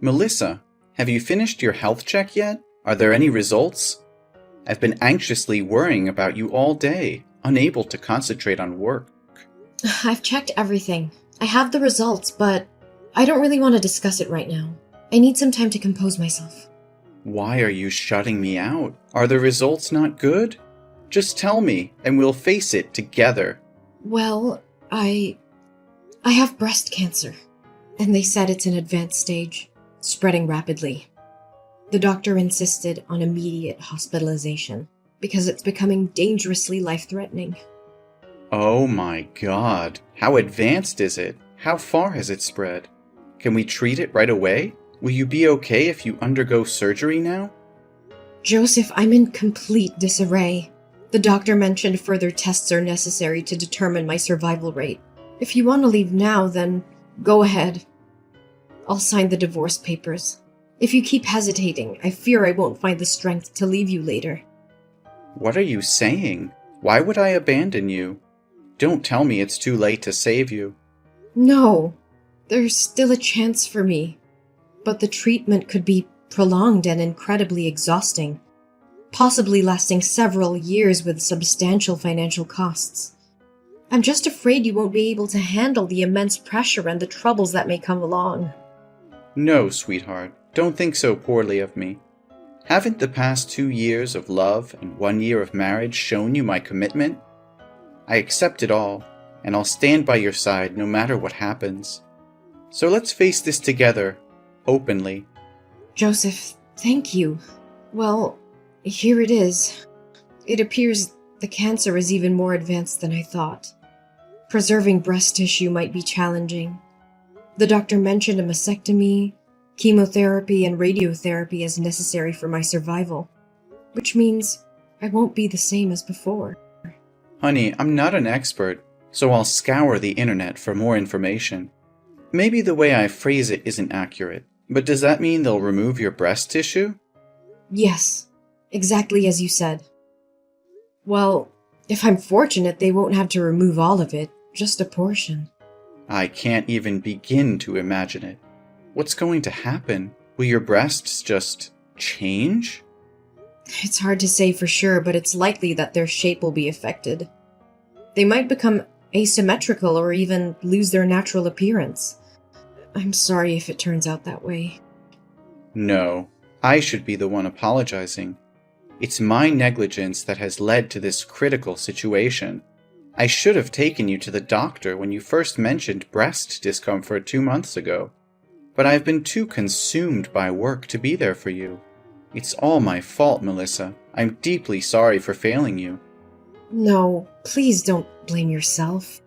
Melissa, have you finished your health check yet? Are there any results? I've been anxiously worrying about you all day, unable to concentrate on work. I've checked everything. I have the results, but I don't really want to discuss it right now. I need some time to compose myself. Why are you shutting me out? Are the results not good? Just tell me, and we'll face it together. Well, I have breast cancer, and they said it's an advanced stage, spreading rapidly. The doctor insisted on immediate hospitalization because it's becoming dangerously life-threatening. Oh my God. How advanced is it? How far has it spread? Can we treat it right away? Will you be okay if you undergo surgery now? Joseph, I'm in complete disarray. The doctor mentioned further tests are necessary to determine my survival rate. If you want to leave now, then go ahead. I'll sign the divorce papers. If you keep hesitating, I fear I won't find the strength to leave you later. What are you saying? Why would I abandon you? Don't tell me it's too late to save you. No, there's still a chance for me. But the treatment could be prolonged and incredibly exhausting, possibly lasting several years with substantial financial costs. I'm just afraid you won't be able to handle the immense pressure and the troubles that may come along. No, sweetheart, don't think so poorly of me. Haven't the past 2 years of love and 1 year of marriage shown you my commitment? I accept it all, and I'll stand by your side no matter what happens. So let's face this together, openly. Joseph, thank you. Well, here it is. It appears the cancer is even more advanced than I thought. Preserving breast tissue might be challenging. The doctor mentioned a mastectomy, chemotherapy, and radiotherapy as necessary for my survival, which means I won't be the same as before. Honey, I'm not an expert, so I'll scour the internet for more information. Maybe the way I phrase it isn't accurate, but does that mean they'll remove your breast tissue? Yes, exactly as you said. Well, if I'm fortunate, they won't have to remove all of it, just a portion. I can't even begin to imagine it. What's going to happen? Will your breasts just change? It's hard to say for sure, but it's likely that their shape will be affected. They might become asymmetrical or even lose their natural appearance. I'm sorry if it turns out that way. No, I should be the one apologizing. It's my negligence that has led to this critical situation. I should have taken you to the doctor when you first mentioned breast discomfort 2 months ago, but I've been too consumed by work to be there for you. It's all my fault, Melissa. I'm deeply sorry for failing you. No, please don't blame yourself.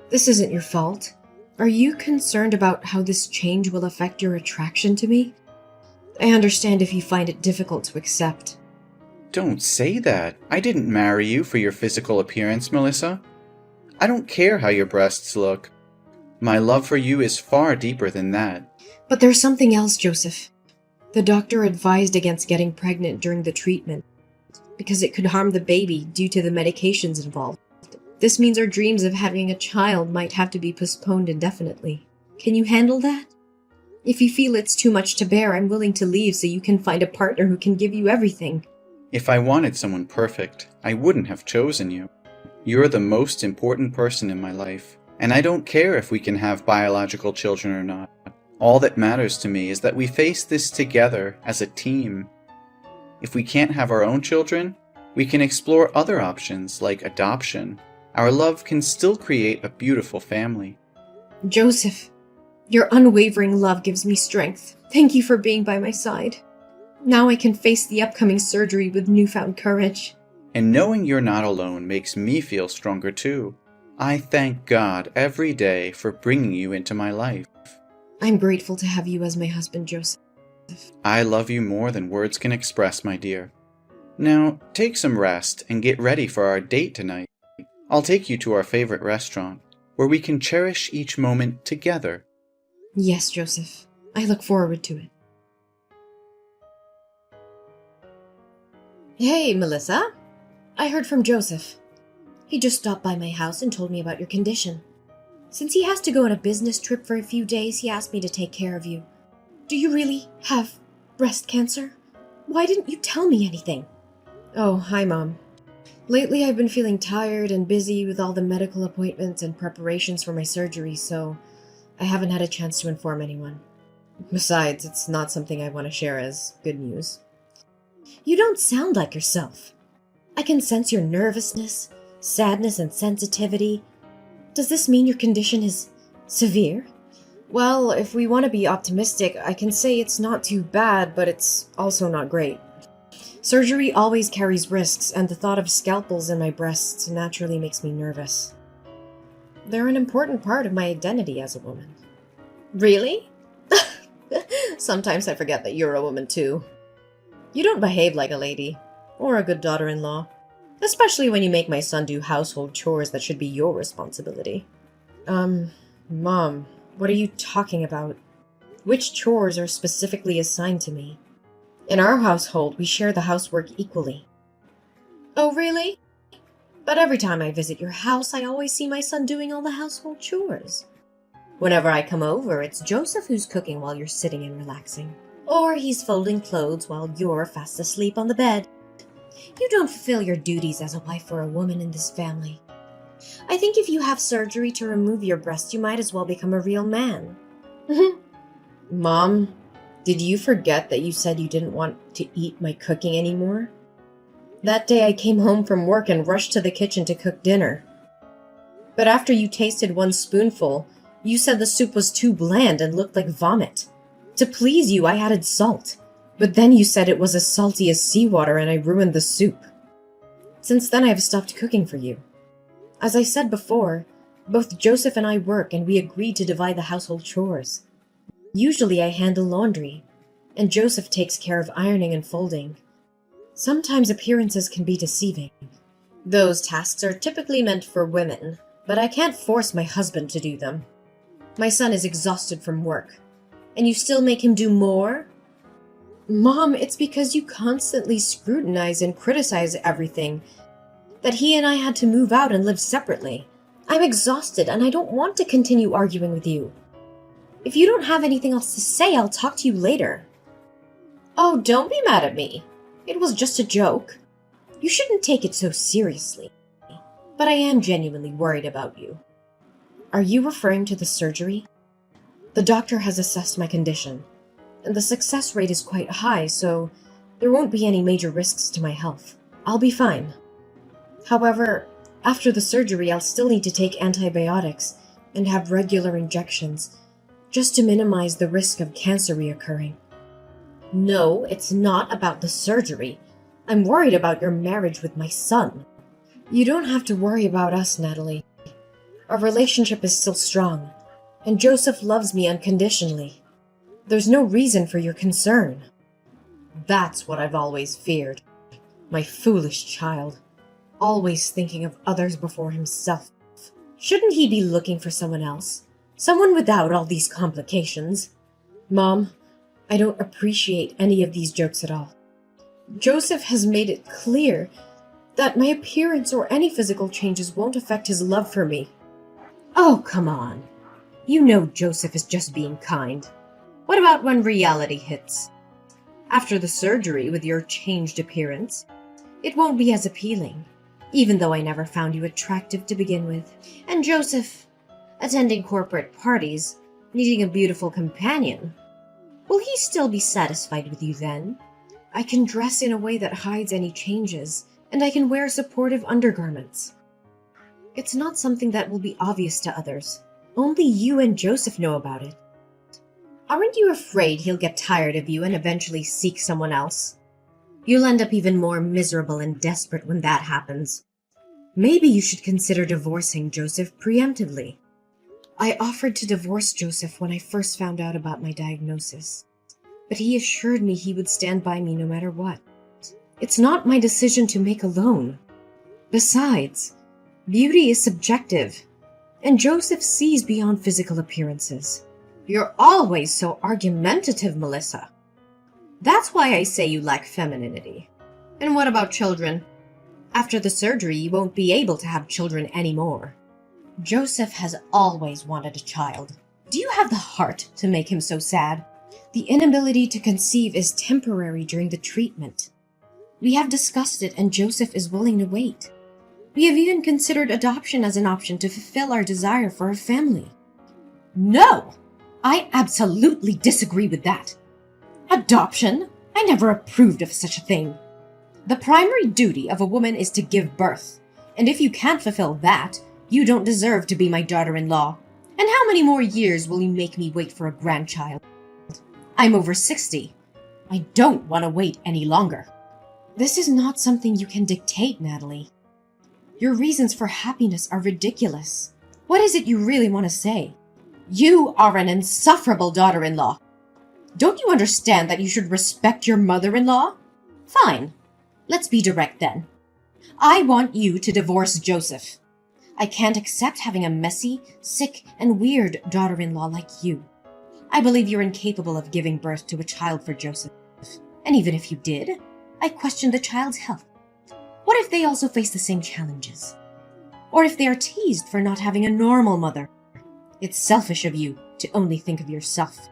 This isn't your fault. Are you concerned about how this change will affect your attraction to me? I understand if you find it difficult to accept. Don't say that. I didn't marry you for your physical appearance, Melissa. I don't care how your breasts look. My love for you is far deeper than that. But there's something else, Joseph. The doctor advised against getting pregnant during the treatment because it could harm the baby due to the medications involved. This means our dreams of having a child might have to be postponed indefinitely. Can you handle that? If you feel it's too much to bear, I'm willing to leave so you can find a partner who can give you everything. If I wanted someone perfect, I wouldn't have chosen you. You're the most important person in my life, and I don't care if we can have biological children or not. All that matters to me is that we face this together as a team. If we can't have our own children, we can explore other options like adoption. Our love can still create a beautiful family. Joseph, your unwavering love gives me strength. Thank you for being by my side. Now I can face the upcoming surgery with newfound courage. And knowing you're not alone makes me feel stronger too. I thank God every day for bringing you into my life. I'm grateful to have you as my husband, Joseph. I love you more than words can express, my dear. Now, take some rest and get ready for our date tonight. I'll take you to our favorite restaurant, where we can cherish each moment together. Yes, Joseph. I look forward to it. Hey, Melissa. I heard from Joseph. He just stopped by my house and told me about your condition. Since he has to go on a business trip for a few days, he asked me to take care of you. Do you really have breast cancer? Why didn't you tell me anything? Oh, hi, Mom. Lately, I've been feeling tired and busy with all the medical appointments and preparations for my surgery, so I haven't had a chance to inform anyone. Besides, it's not something I want to share as good news. You don't sound like yourself. I can sense your nervousness, sadness, and sensitivity. Does this mean your condition is severe? Well, if we want to be optimistic, I can say it's not too bad, but it's also not great. Surgery always carries risks, and the thought of scalpels in my breasts naturally makes me nervous. They're an important part of my identity as a woman. Really? Sometimes I forget that you're a woman too. You don't behave like a lady, or a good daughter-in-law, especially when you make my son do household chores that should be your responsibility. Mom, what are you talking about? Which chores are specifically assigned to me? In our household, we share the housework equally. Oh, really? But every time I visit your house, I always see my son doing all the household chores. Whenever I come over, it's Joseph who's cooking while you're sitting and relaxing. Or he's folding clothes while you're fast asleep on the bed. You don't fulfill your duties as a wife or a woman in this family. I think if you have surgery to remove your breast, you might as well become a real man. Mom, did you forget that you said you didn't want to eat my cooking anymore? That day I came home from work and rushed to the kitchen to cook dinner. But after you tasted one spoonful, you said the soup was too bland and looked like vomit. To please you, I added salt. But then you said it was as salty as seawater and I ruined the soup. Since then, I have stopped cooking for you. As I said before, both Joseph and I work and we agreed to divide the household chores. Usually I handle laundry, and Joseph takes care of ironing and folding. Sometimes appearances can be deceiving. Those tasks are typically meant for women, but I can't force my husband to do them. My son is exhausted from work, and you still make him do more? Mom, it's because you constantly scrutinize and criticize everything that he and I had to move out and live separately. I'm exhausted, and I don't want to continue arguing with you. If you don't have anything else to say, I'll talk to you later. Oh, don't be mad at me. It was just a joke. You shouldn't take it so seriously. But I am genuinely worried about you. Are you referring to the surgery? The doctor has assessed my condition, and the success rate is quite high, so there won't be any major risks to my health. I'll be fine. However, after the surgery, I'll still need to take antibiotics and have regular injections, just to minimize the risk of cancer reoccurring. No, it's not about the surgery. I'm worried about your marriage with my son. You don't have to worry about us, Natalie. Our relationship is still strong, and Joseph loves me unconditionally. There's no reason for your concern. That's what I've always feared. My foolish child, always thinking of others before himself. Shouldn't he be looking for someone else? Someone without all these complications? Mom, I don't appreciate any of these jokes at all. Joseph has made it clear that my appearance or any physical changes won't affect his love for me. Oh, come on. You know Joseph is just being kind. What about when reality hits? After the surgery with your changed appearance, it won't be as appealing, even though I never found you attractive to begin with. And Joseph, attending corporate parties, needing a beautiful companion, will he still be satisfied with you then? I can dress in a way that hides any changes, and I can wear supportive undergarments. It's not something that will be obvious to others. Only you and Joseph know about it. Aren't you afraid he'll get tired of you and eventually seek someone else? You'll end up even more miserable and desperate when that happens. Maybe you should consider divorcing Joseph preemptively. I offered to divorce Joseph when I first found out about my diagnosis, but he assured me he would stand by me no matter what. It's not my decision to make alone. Besides, beauty is subjective, and Joseph sees beyond physical appearances. You're always so argumentative, Melissa. That's why I say you lack femininity. And what about children? After the surgery, you won't be able to have children anymore. Joseph has always wanted a child. Do you have the heart to make him so sad? The inability to conceive is temporary during the treatment. We have discussed it, and Joseph is willing to wait. We have even considered adoption as an option to fulfill our desire for a family. No! I absolutely disagree with that. Adoption? I never approved of such a thing. The primary duty of a woman is to give birth, and if you can't fulfill that, you don't deserve to be my daughter-in-law. And how many more years will you make me wait for a grandchild? I'm over 60. I don't want to wait any longer. This is not something you can dictate, Natalie. Your reasons for happiness are ridiculous. What is it you really want to say? You are an insufferable daughter-in-law. Don't you understand that you should respect your mother-in-law? Fine. Let's be direct then. I want you to divorce Joseph. I can't accept having a messy, sick, and weird daughter-in-law like you. I believe you're incapable of giving birth to a child for Joseph. And even if you did, I question the child's health. What if they also face the same challenges? Or if they are teased for not having a normal mother? It's selfish of you to only think of yourself.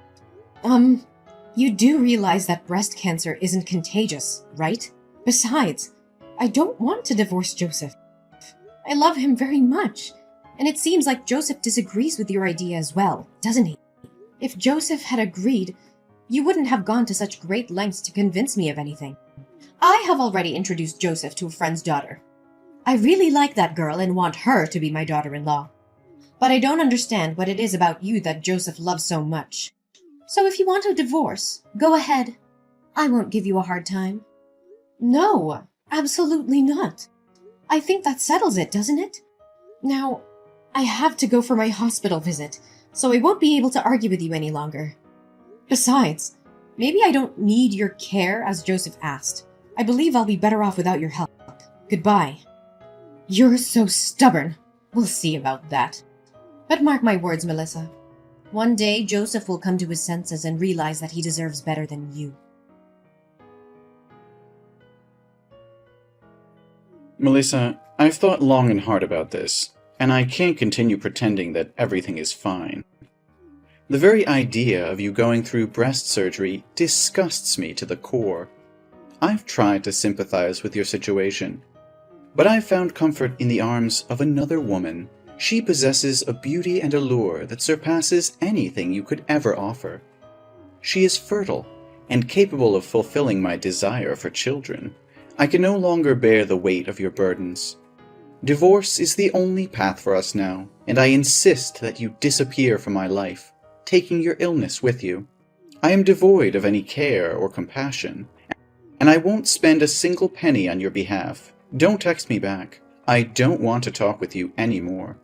You do realize that breast cancer isn't contagious, right? Besides, I don't want to divorce Joseph. I love him very much, and it seems like Joseph disagrees with your idea as well, doesn't he? If Joseph had agreed, you wouldn't have gone to such great lengths to convince me of anything. I have already introduced Joseph to a friend's daughter. I really like that girl and want her to be my daughter-in-law. But I don't understand what it is about you that Joseph loves so much. So if you want a divorce, go ahead. I won't give you a hard time. No, absolutely not. I think that settles it, doesn't it? Now, I have to go for my hospital visit, so I won't be able to argue with you any longer. Besides, maybe I don't need your care as Joseph asked. I believe I'll be better off without your help. Goodbye. You're so stubborn. We'll see about that. But mark my words, Melissa. One day, Joseph will come to his senses and realize that he deserves better than you. Melissa, I've thought long and hard about this, and I can't continue pretending that everything is fine. The very idea of you going through breast surgery disgusts me to the core. I've tried to sympathize with your situation, but I've found comfort in the arms of another woman. She possesses a beauty and allure that surpasses anything you could ever offer. She is fertile and capable of fulfilling my desire for children. I can no longer bear the weight of your burdens. Divorce is the only path for us now, and I insist that you disappear from my life, taking your illness with you. I am devoid of any care or compassion, and I won't spend a single penny on your behalf. Don't text me back. I don't want to talk with you anymore.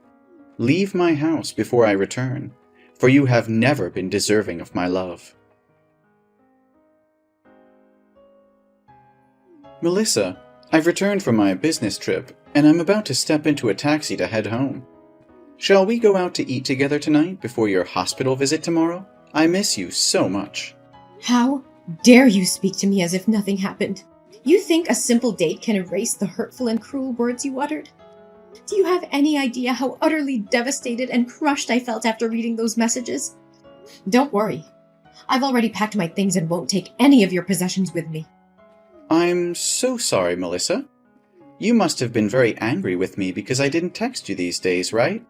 Leave my house before I return, for you have never been deserving of my love. Melissa, I've returned from my business trip, and I'm about to step into a taxi to head home. Shall we go out to eat together tonight before your hospital visit tomorrow? I miss you so much. How dare you speak to me as if nothing happened? You think a simple date can erase the hurtful and cruel words you uttered? Do you have any idea how utterly devastated and crushed I felt after reading those messages? Don't worry. I've already packed my things and won't take any of your possessions with me. I'm so sorry, Melissa. You must have been very angry with me because I didn't text you these days, right?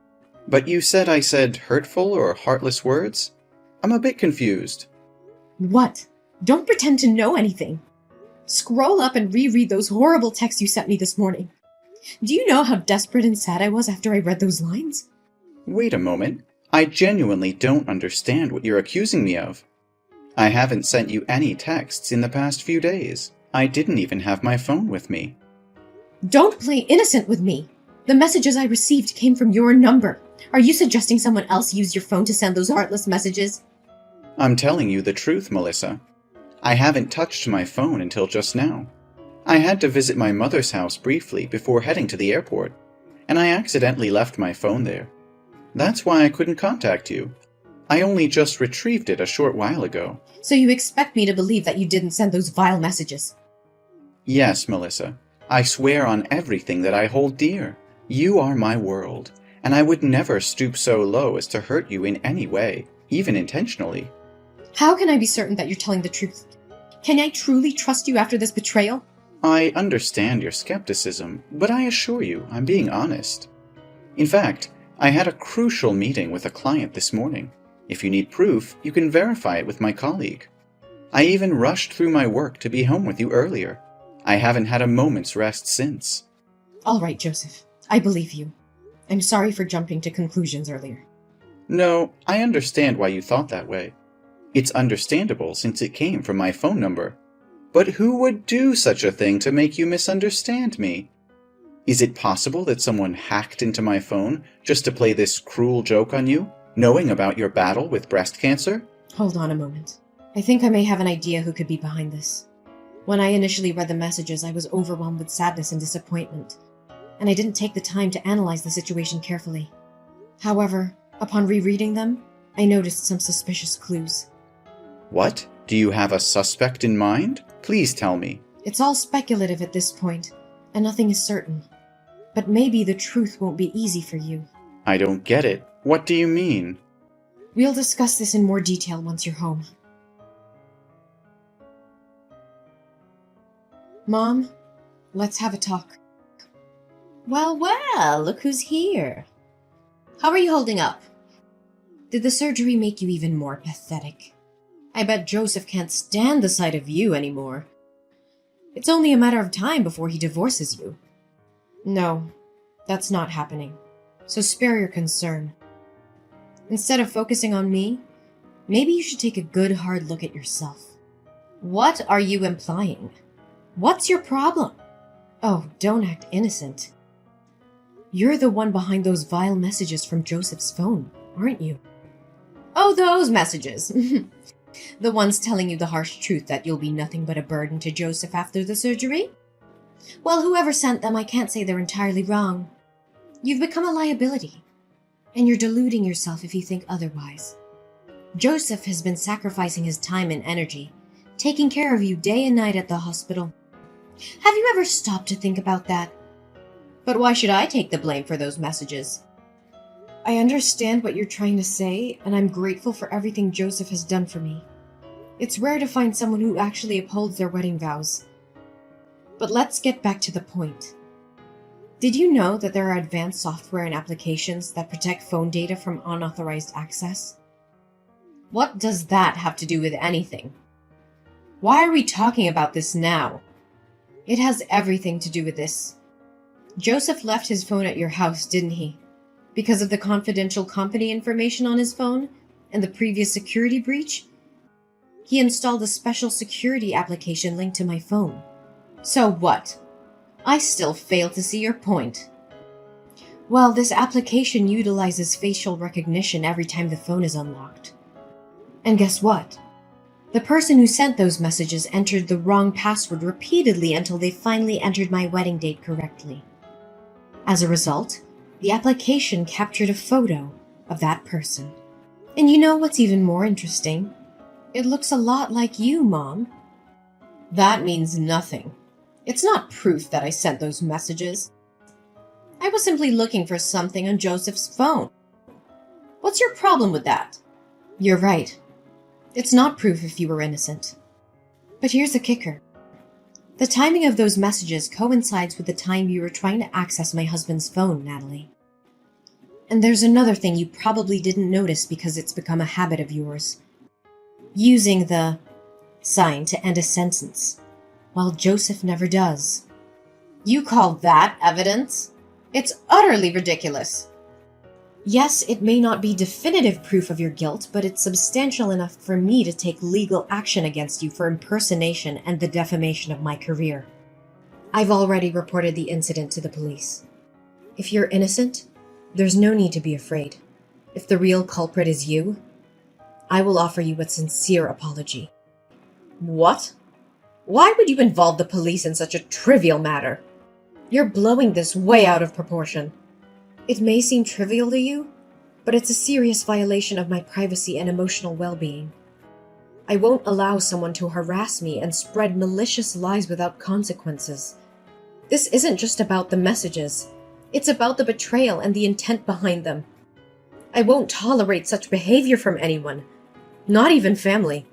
But you said I said hurtful or heartless words? I'm a bit confused. What? Don't pretend to know anything. Scroll up and reread those horrible texts you sent me this morning. Do you know how desperate and sad I was after I read those lines? Wait a moment. I genuinely don't understand what you're accusing me of. I haven't sent you any texts in the past few days. I didn't even have my phone with me. Don't play innocent with me. The messages I received came from your number. Are you suggesting someone else used your phone to send those heartless messages? I'm telling you the truth, Melissa. I haven't touched my phone until just now. I had to visit my mother's house briefly before heading to the airport, and I accidentally left my phone there. That's why I couldn't contact you. I only just retrieved it a short while ago. So you expect me to believe that you didn't send those vile messages? Yes, Melissa. I swear on everything that I hold dear. You are my world, and I would never stoop so low as to hurt you in any way, even intentionally. How can I be certain that you're telling the truth? Can I truly trust you after this betrayal? I understand your skepticism, but I assure you I'm being honest. In fact, I had a crucial meeting with a client this morning. If you need proof, you can verify it with my colleague. I even rushed through my work to be home with you earlier. I haven't had a moment's rest since. All right, Joseph. I believe you. I'm sorry for jumping to conclusions earlier. No, I understand why you thought that way. It's understandable since it came from my phone number. But who would do such a thing to make you misunderstand me? Is it possible that someone hacked into my phone just to play this cruel joke on you, knowing about your battle with breast cancer? Hold on a moment. I think I may have an idea who could be behind this. When I initially read the messages, I was overwhelmed with sadness and disappointment, and I didn't take the time to analyze the situation carefully. However, upon rereading them, I noticed some suspicious clues. What? Do you have a suspect in mind? Please tell me. It's all speculative at this point, and nothing is certain. But maybe the truth won't be easy for you. I don't get it. What do you mean? We'll discuss this in more detail once you're home. Mom, let's have a talk. Well, look who's here. How are you holding up? Did the surgery make you even more pathetic? I bet Joseph can't stand the sight of you anymore. It's only a matter of time before he divorces you. No, that's not happening. So spare your concern. Instead of focusing on me, maybe you should take a good hard look at yourself. What are you implying? What's your problem? Oh, don't act innocent. You're the one behind those vile messages from Joseph's phone, aren't you? Oh, those messages. The ones telling you the harsh truth that you'll be nothing but a burden to Joseph after the surgery? Well, whoever sent them, I can't say they're entirely wrong. You've become a liability, and you're deluding yourself if you think otherwise. Joseph has been sacrificing his time and energy, taking care of you day and night at the hospital. Have you ever stopped to think about that? But why should I take the blame for those messages? I understand what you're trying to say, and I'm grateful for everything Joseph has done for me. It's rare to find someone who actually upholds their wedding vows. But let's get back to the point. Did you know that there are advanced software and applications that protect phone data from unauthorized access? What does that have to do with anything? Why are we talking about this now? It has everything to do with this. Joseph left his phone at your house, didn't he? Because of the confidential company information on his phone and the previous security breach? He installed a special security application linked to my phone. So what? I still fail to see your point. Well, this application utilizes facial recognition every time the phone is unlocked. And guess what? The person who sent those messages entered the wrong password repeatedly until they finally entered my wedding date correctly. As a result, the application captured a photo of that person. And you know what's even more interesting? It looks a lot like you, Mom. That means nothing. It's not proof that I sent those messages. I was simply looking for something on Joseph's phone. What's your problem with that? You're right. It's not proof if you were innocent. But here's the kicker. The timing of those messages coincides with the time you were trying to access my husband's phone, Natalie. And there's another thing you probably didn't notice because it's become a habit of yours. Using the sign to end a sentence, while Joseph never does. You call that evidence? It's utterly ridiculous. Yes, it may not be definitive proof of your guilt, but it's substantial enough for me to take legal action against you for impersonation and the defamation of my career. I've already reported the incident to the police. If you're innocent, there's no need to be afraid. If the real culprit is you, I will offer you a sincere apology. What? Why would you involve the police in such a trivial matter? You're blowing this way out of proportion. It may seem trivial to you, but it's a serious violation of my privacy and emotional well-being. I won't allow someone to harass me and spread malicious lies without consequences. This isn't just about the messages. It's about the betrayal and the intent behind them. I won't tolerate such behavior from anyone. Not even family.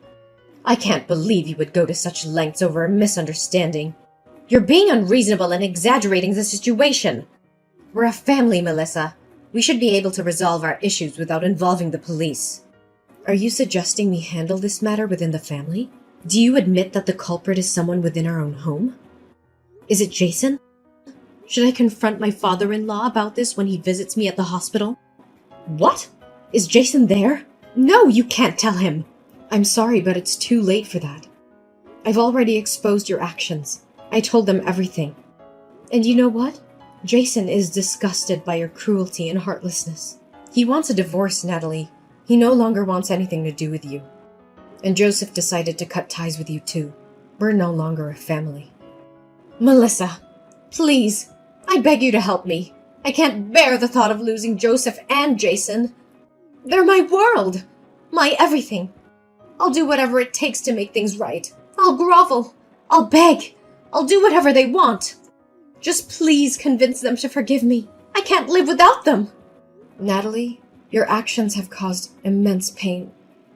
I can't believe you would go to such lengths over a misunderstanding. You're being unreasonable and exaggerating the situation. We're a family, Melissa. We should be able to resolve our issues without involving the police. Are you suggesting we handle this matter within the family? Do you admit that the culprit is someone within our own home? Is it Jason? Should I confront my father-in-law about this when he visits me at the hospital? What? Is Jason there? No, you can't tell him. I'm sorry, but it's too late for that. I've already exposed your actions. I told them everything. And you know what? Jason is disgusted by your cruelty and heartlessness. He wants a divorce, Natalie. He no longer wants anything to do with you. And Joseph decided to cut ties with you too. We're no longer a family. Melissa, please, I beg you to help me. I can't bear the thought of losing Joseph and Jason. They're my world, my everything. I'll do whatever it takes to make things right. I'll grovel. I'll beg. I'll do whatever they want. Just please convince them to forgive me. I can't live without them. Natalie, your actions have caused immense pain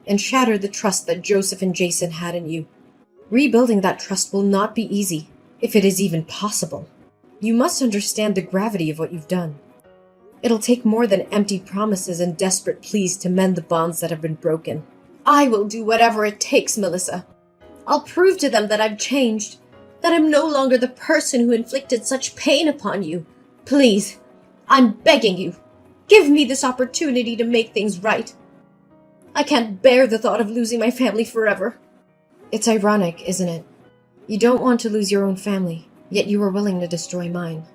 and shattered the trust that Joseph and Jason had in you. Rebuilding that trust will not be easy, if it is even possible. You must understand the gravity of what you've done. It'll take more than empty promises and desperate pleas to mend the bonds that have been broken. I will do whatever it takes, Melissa. I'll prove to them that I've changed, that I'm no longer the person who inflicted such pain upon you. Please, I'm begging you, give me this opportunity to make things right. I can't bear the thought of losing my family forever. It's ironic, isn't it? You don't want to lose your own family, yet you are willing to destroy mine.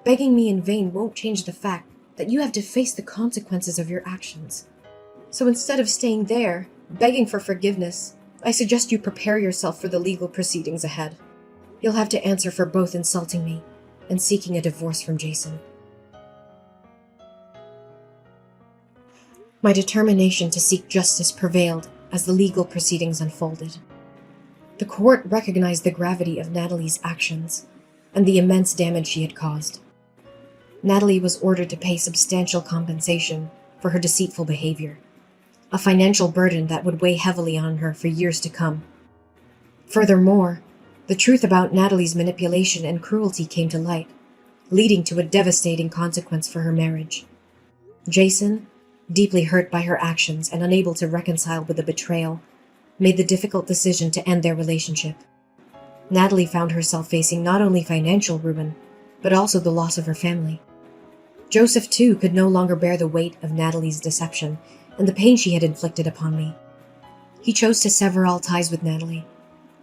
Begging me in vain won't change the fact that you have to face the consequences of your actions. So instead of staying there, begging for forgiveness, I suggest you prepare yourself for the legal proceedings ahead. You'll have to answer for both insulting me and seeking a divorce from Jason. My determination to seek justice prevailed as the legal proceedings unfolded. The court recognized the gravity of Natalie's actions and the immense damage she had caused. Natalie was ordered to pay substantial compensation for her deceitful behavior, a financial burden that would weigh heavily on her for years to come. Furthermore, the truth about Natalie's manipulation and cruelty came to light, leading to a devastating consequence for her marriage. Jason, deeply hurt by her actions and unable to reconcile with the betrayal, made the difficult decision to end their relationship. Natalie found herself facing not only financial ruin, but also the loss of her family. Joseph, too, could no longer bear the weight of Natalie's deception and the pain she had inflicted upon me. He chose to sever all ties with Natalie,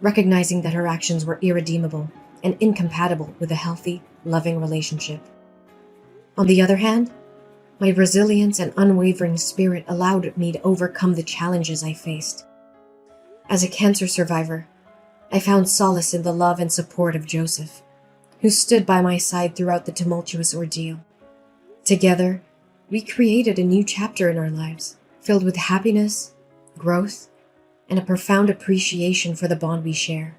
recognizing that her actions were irredeemable and incompatible with a healthy, loving relationship. On the other hand, my resilience and unwavering spirit allowed me to overcome the challenges I faced. As a cancer survivor, I found solace in the love and support of Joseph, who stood by my side throughout the tumultuous ordeal. Together, we created a new chapter in our lives, filled with happiness, growth, and a profound appreciation for the bond we share.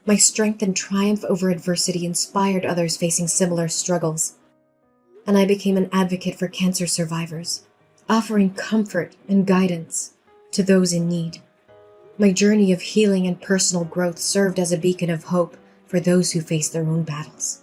My strength and triumph over adversity inspired others facing similar struggles, and I became an advocate for cancer survivors, offering comfort and guidance to those in need. My journey of healing and personal growth served as a beacon of hope for those who face their own battles.